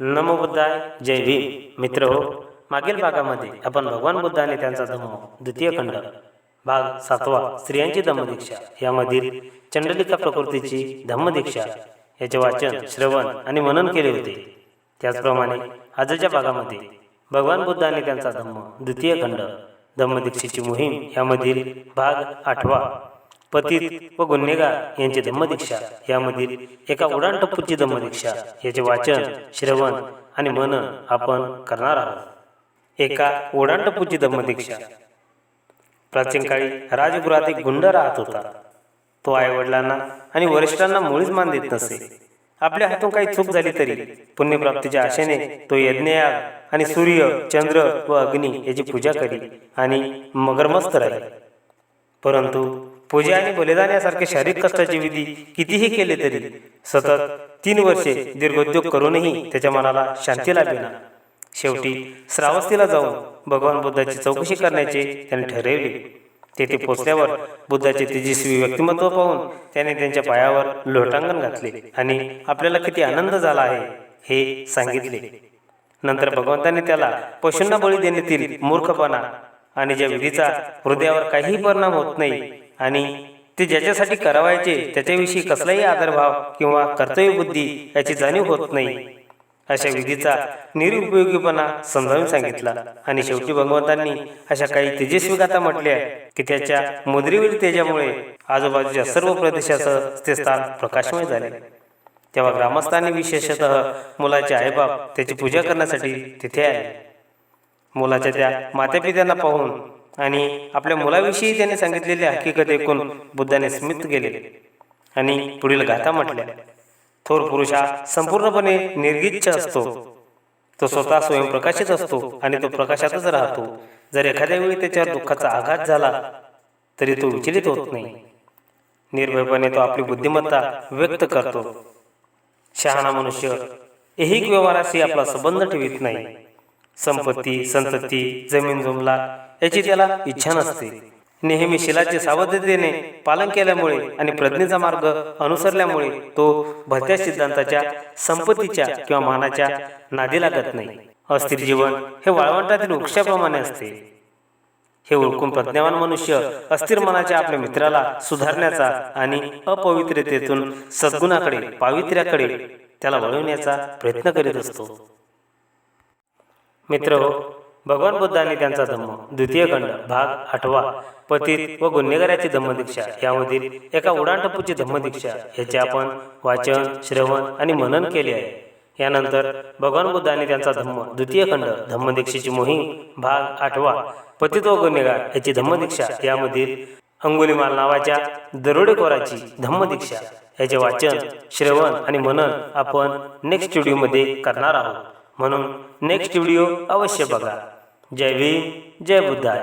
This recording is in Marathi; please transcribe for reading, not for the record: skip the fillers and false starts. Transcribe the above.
नमो बुद्धाय. जय भीम. मित्र हो, मागील भागामध्ये आपण भगवान बुद्ध आणि त्यांचा धम्म द्वितीय खंड भाग 7वा स्त्रियांची धम्मदीक्षा यामधील चंडलिका प्रकृतीची धम्मदीक्षा याचे वाचन, श्रवण आणि मनन केले होते. त्याचप्रमाणे आजच्या भागामध्ये भगवान बुद्ध आणि त्यांचा धम्म द्वितीय खंड धम्मदीक्षेची मोहीम यामधील भाग 8वा पतित व गुन्हेगार यांची धम्मदीक्षा यामधील एका उडाणटप्पूची धम्मदीक्षा याचे वाचन, श्रवण आणि मनन आपण करणार आहोत. एका उडाणटप्पूची धम्मदीक्षा. प्राचीन काळी राजगृहात एक गुंड राहत होता. तो आईवडिलांना आणि वरिष्ठांना मुळीच मान देत नसे. आपल्या हातून काही चूक झाली तरी पुण्यप्राप्तीच्या आशेने तो यज्ञयाग आणि सूर्य, चंद्र व अग्नी याची पूजा करी आणि मगरमस्त राही. परंतु पूजा आणि बलिदान यासारखे शारीरिक कष्टाची विधी कितीही केले तरी सतत 3 वर्षे दीर्घोद्योग करूनही त्याच्या मनाला शांती लाभेना. शेवटी श्रावस्तीला जाऊन भगवान बुद्धाची चौकशी करण्याचे त्याने ठरवले. तेथे पोचल्यावर बुद्धाचे तेजस्वी व्यक्तिमत्व पाहून त्याने त्यांच्या पायावर लोटांगण घातले आणि आपल्याला किती आनंद झाला आहे हे सांगितले. नंतर भगवंतांनी त्याला पशूंना बळी देण्यातील मूर्खपणा आणि ज्या विधीचा हृदयावर काहीही परिणाम होत नाही आणि ते ज्याच्यासाठी करावायचे त्याच्याविषयी कसलाही आदरभाव किंवा कर्तव्यबुद्धी याची जाणीव होत नाही अशा विधीचा निरुपयोगीपणा समजावून सांगितला. आणि शेवटी भगवंतांनी अशा काही तेजस्वी गाथा म्हटल्या की त्याच्या मुद्रीवरील तेजामुळे आजूबाजूच्या सर्व प्रदेशासह ते स्थान प्रकाशमय झाले. तेव्हा ग्रामस्थांनी विशेषतः मुलाचे आईबाप त्याची पूजा करण्यासाठी तिथे आले. मुलाच्या त्या मातापित्यांना पाहून आणि आपल्या मुलाविषयी त्याने सांगितलेली हकीकत ऐकून बुद्धाने स्मित गेले आणि पुढील गाथा म्हटल्या. थोर पुरुष हा संपूर्णपणे निर्गीच्छ असतो. तो स्वतः स्वयंप्रकाशित असतो आणि तो प्रकाशातच राहतो. जर एखाद्या वेळी त्याच्यावर दुःखाचा आघात झाला तरी तो विचलित होत नाही. निर्भयपणे तो आपली बुद्धिमत्ता व्यक्त करतो. शहाणा मनुष्य ऐहिक व्यवहाराशी आपला संबंध ठेवित नाही. संपत्ती, संतती, जमीन जुमला याची त्याला इच्छा नसते. नेहमी शिलाचे सावधतेने पालन केल्यामुळे आणि प्रज्ञेचा मार्ग अनुसरल्यामुळे तो भलत्या सिद्धांताच्या, संपत्तीच्या किंवा मानाच्या नादी लागत नाही. अस्थिर जीवन हे वाळवंटातील वृक्षाप्रमाणे असते. हे ओळखून प्रज्ञावान मनुष्य अस्थिर मनाच्या आपल्या मित्राला सुधारण्याचा आणि अपवित्रतेतून सद्गुणाकडे, पावित्र्याकडे त्याला वळवण्याचा प्रयत्न करीत असतो. मित्र हो, भगवान बुद्ध आणि त्यांचा धम्म द्वितीय खंड भाग 8वा पतित व गुन्हेगाराची धम्मदीक्षा यामधील एका उडाणटप्पूची धम्मदीक्षा याचे आपण वाचन, श्रवण आणि मनन केले आहे. यानंतर भगवान बुद्ध आणि त्यांचा धम्म द्वितीय खंड धम्मदीक्षेची मोहीम भाग 8वा पतित व गुन्हेगार याची धम्मदीक्षा यामधील अंगुलीमाल नावाच्या दरोडेखोराची धम्मदीक्षा याचे वाचन, श्रवण आणि मनन आपण नेक्स्ट व्हिडिओमध्ये करणार आहोत. म्हणून नेक्स्ट व्हिडिओ अवश्य बघा. जय भीम, जय बुद्धाय.